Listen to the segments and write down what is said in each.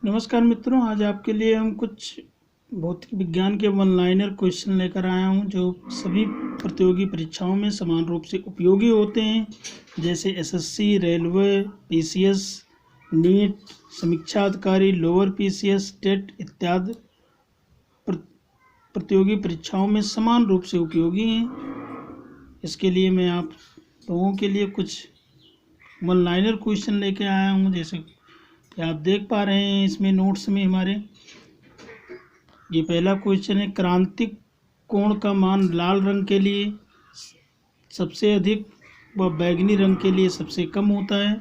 नमस्कार मित्रों, आज आपके लिए हम कुछ भौतिक विज्ञान के वन लाइनर क्वेश्चन लेकर आया हूं जो सभी प्रतियोगी परीक्षाओं में समान रूप से उपयोगी होते हैं, जैसे एसएससी, रेलवे, पीसीएस, नीट, समीक्षा अधिकारी, लोअर पीसीएस, टेट इत्यादि प्रतियोगी परीक्षाओं में समान रूप से उपयोगी हैं। इसके लिए मैं आप लोगों के लिए कुछ वन लाइनर क्वेश्चन लेके आया हूं, जैसे आप देख पा रहे हैं इसमें नोट्स में हमारे। ये पहला क्वेश्चन है, क्रांतिक कोण का मान लाल रंग के लिए सबसे अधिक व बैगनी रंग के लिए सबसे कम होता है।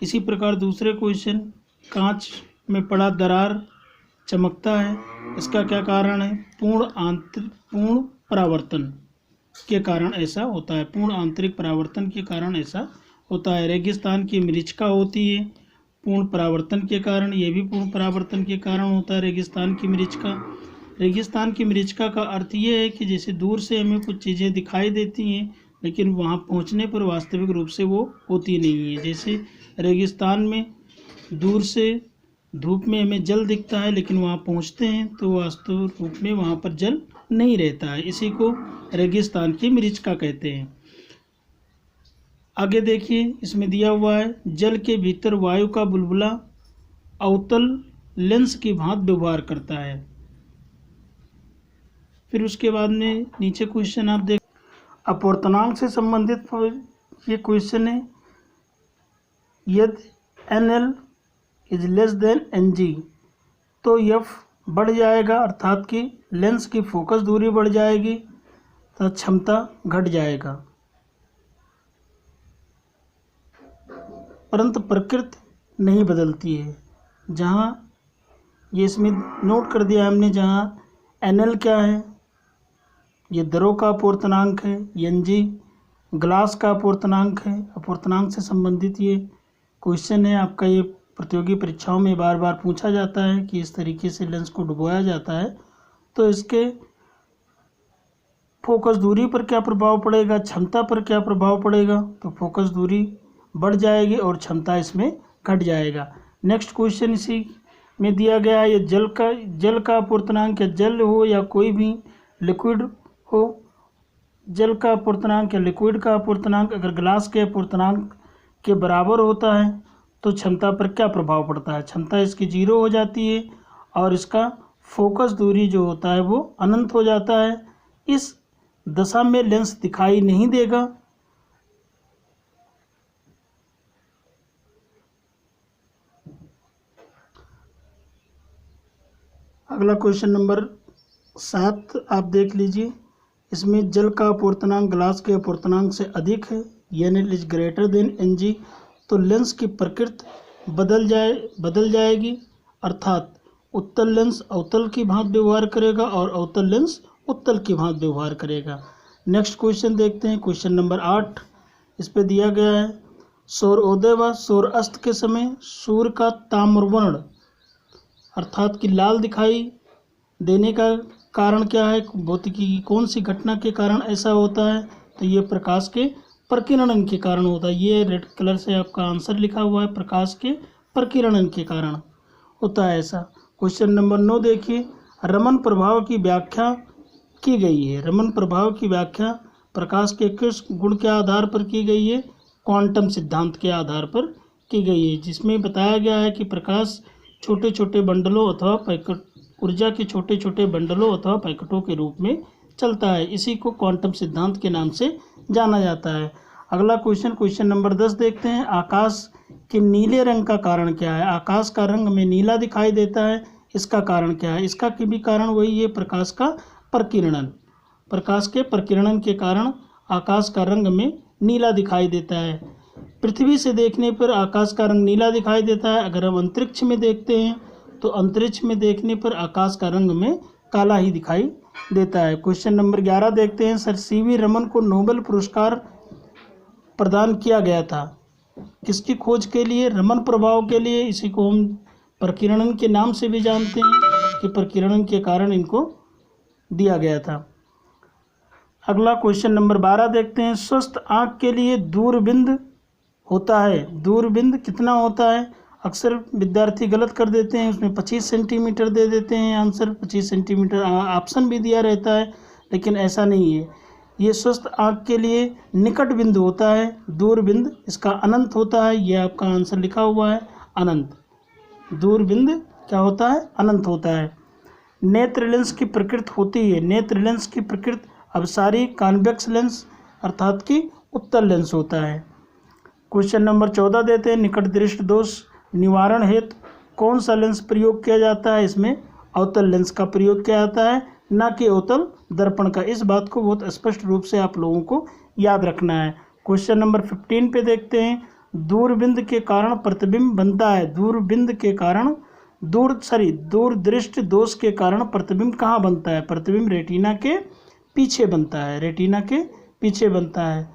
इसी प्रकार दूसरे क्वेश्चन, कांच में पड़ा दरार चमकता है, इसका क्या कारण है? पूर्ण परावर्तन के कारण ऐसा होता है। पूर्ण आंतरिक परावर्तन के कारण ऐसा होता है। रेगिस्तान की मरीचिका होती है पूर्ण परावर्तन के कारण, ये भी पूर्ण परावर्तन के कारण होता है रेगिस्तान की मरीचिका। रेगिस्तान की मरीचिका का अर्थ ये है कि जैसे दूर से हमें कुछ चीज़ें दिखाई देती हैं लेकिन वहाँ पहुँचने पर वास्तविक रूप से वो होती नहीं है। जैसे रेगिस्तान में दूर से धूप में हमें जल दिखता है लेकिन वहाँ पहुँचते हैं तो वास्तविक रूप में वहाँ पर जल नहीं रहता है। इसी को रेगिस्तान की मरीचिका कहते हैं। आगे देखिए, इसमें दिया हुआ है, जल के भीतर वायु का बुलबुला अवतल लेंस की भांति व्यवहार करता है। फिर उसके बाद में नीचे क्वेश्चन आप देख, अपवर्तनांक से संबंधित ये क्वेश्चन है, यदि NL is less than NG तो F बढ़ जाएगा, अर्थात कि लेंस की फोकस दूरी बढ़ जाएगी तथा क्षमता घट जाएगा। परंतु प्रकृति नहीं बदलती है। जहाँ ये इसमें नोट कर दिया हमने, जहाँ NL क्या है, ये दरों का अपवर्तनांक है, NG ग्लास का अपवर्तनांक है। अपवर्तनांक से संबंधित ये क्वेश्चन है आपका। ये प्रतियोगी परीक्षाओं में बार बार पूछा जाता है कि इस तरीके से लेंस को डुबोया जाता है तो इसके फोकस दूरी पर क्या प्रभाव पड़ेगा, क्षमता पर क्या प्रभाव पड़ेगा। तो फोकस दूरी बढ़ जाएगी और क्षमता इसमें घट जाएगा। नेक्स्ट क्वेश्चन इसी में दिया गया है, ये जल का अपवर्तनांक, या जल हो या कोई भी लिक्विड हो, जल का अपवर्तनांक या लिक्विड का अपवर्तनांक अगर ग्लास के अपवर्तनांक के बराबर होता है तो क्षमता पर क्या प्रभाव पड़ता है? क्षमता इसकी 0 हो जाती है और इसका फोकस दूरी जो होता है वो अनंत हो जाता है। इस दशा में लेंस दिखाई नहीं देगा। अगला क्वेश्चन नंबर 7 आप देख लीजिए। इसमें जल का अपवर्तनांक ग्लास के अपवर्तनांक से अधिक है, NL is greater than NG, तो लेंस की प्रकृति बदल जाएगी, अर्थात उत्तल लेंस अवतल की भांति व्यवहार करेगा और अवतल लेंस उत्तल की भांति व्यवहार करेगा। नेक्स्ट क्वेश्चन देखते हैं, क्वेश्चन नंबर 8। इस पे दिया गया है, सूर्योदय व सूर्यास्त के समय सूर्य का ताम्रवर्ण अर्थात कि लाल दिखाई देने का कारण क्या है? भौतिकी की कौन सी घटना के कारण ऐसा होता है? तो ये प्रकाश के प्रकीर्णन के कारण होता है। ये रेड कलर से आपका आंसर लिखा हुआ है, प्रकाश के प्रकीर्णन के कारण होता है ऐसा। क्वेश्चन नंबर 9 देखिए, रमन प्रभाव की व्याख्या की गई है। रमन प्रभाव की व्याख्या प्रकाश के किस गुण के आधार पर की गई है? क्वांटम सिद्धांत के आधार पर की गई है, जिसमें बताया गया है कि प्रकाश छोटे छोटे बंडलों अथवा पैकेट, ऊर्जा के छोटे छोटे बंडलों अथवा पैकेटों के रूप में चलता है। इसी को क्वांटम सिद्धांत के नाम से जाना जाता है। अगला क्वेश्चन नंबर 10 देखते हैं, आकाश के नीले रंग का कारण क्या है? आकाश का रंग हमें नीला दिखाई देता है, इसका कारण क्या है? इसका भी कारण वही है, प्रकाश का प्रकीर्णन। प्रकाश के प्रकीर्णन के कारण आकाश का रंग हमें नीला दिखाई देता है। पृथ्वी से देखने पर आकाश का रंग नीला दिखाई देता है। अगर हम अंतरिक्ष में देखते हैं तो अंतरिक्ष में देखने पर आकाश का रंग में काला ही दिखाई देता है। क्वेश्चन नंबर 11 देखते हैं, सर CV रमन को नोबेल पुरस्कार प्रदान किया गया था किसकी खोज के लिए? रमन प्रभाव के लिए। इसी को हम प्रकीर्णन के नाम से भी जानते हैं कि प्रकीर्णन के कारण इनको दिया गया था। अगला क्वेश्चन नंबर 12 देखते हैं, स्वस्थ आँख के लिए दूरबिंद होता है। दूरबिंद कितना होता है? अक्सर विद्यार्थी गलत कर देते हैं, उसमें 25 सेंटीमीटर दे देते हैं आंसर, 25 सेंटीमीटर ऑप्शन भी दिया रहता है, लेकिन ऐसा नहीं है। ये स्वस्थ आँख के लिए निकट बिंदु होता है, दूर बिंदु इसका अनंत होता है। ये आपका आंसर लिखा हुआ है अनंत। दूर बिंदु क्या होता है? अनंत होता है। नेत्र लेंस की प्रकृति होती है, नेत्र लेंस की प्रकृति अपसारी कॉन्वेक्स लेंस अर्थात कि उत्तल लेंस होता है। क्वेश्चन नंबर 14 देते हैं, निकट दृष्टि दोष निवारण हेतु कौन सा लेंस प्रयोग किया जाता है? इसमें अवतल लेंस का प्रयोग किया जाता है, न कि अवतल दर्पण का। इस बात को बहुत स्पष्ट रूप से आप लोगों को याद रखना है। क्वेश्चन नंबर 15 पे देखते हैं, दूरबिंद के कारण प्रतिबिंब बनता है। दूरबिंद के कारण दूर दृष्टि दोष के कारण प्रतिबिंब कहाँ बनता है? प्रतिबिंब रेटिना के पीछे बनता है, रेटिना के पीछे बनता है।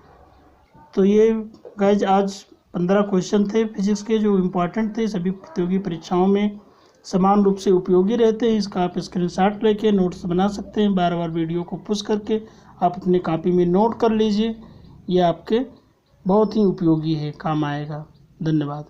तो ये गाइज आज 15 क्वेश्चन थे फिजिक्स के जो इम्पोर्टेंट थे, सभी प्रतियोगी परीक्षाओं में समान रूप से उपयोगी रहते हैं। इसका आप स्क्रीनशॉट लेके नोट्स बना सकते हैं, बार बार वीडियो को पुश करके आप अपनी कॉपी में नोट कर लीजिए। ये आपके बहुत ही उपयोगी है, काम आएगा। धन्यवाद।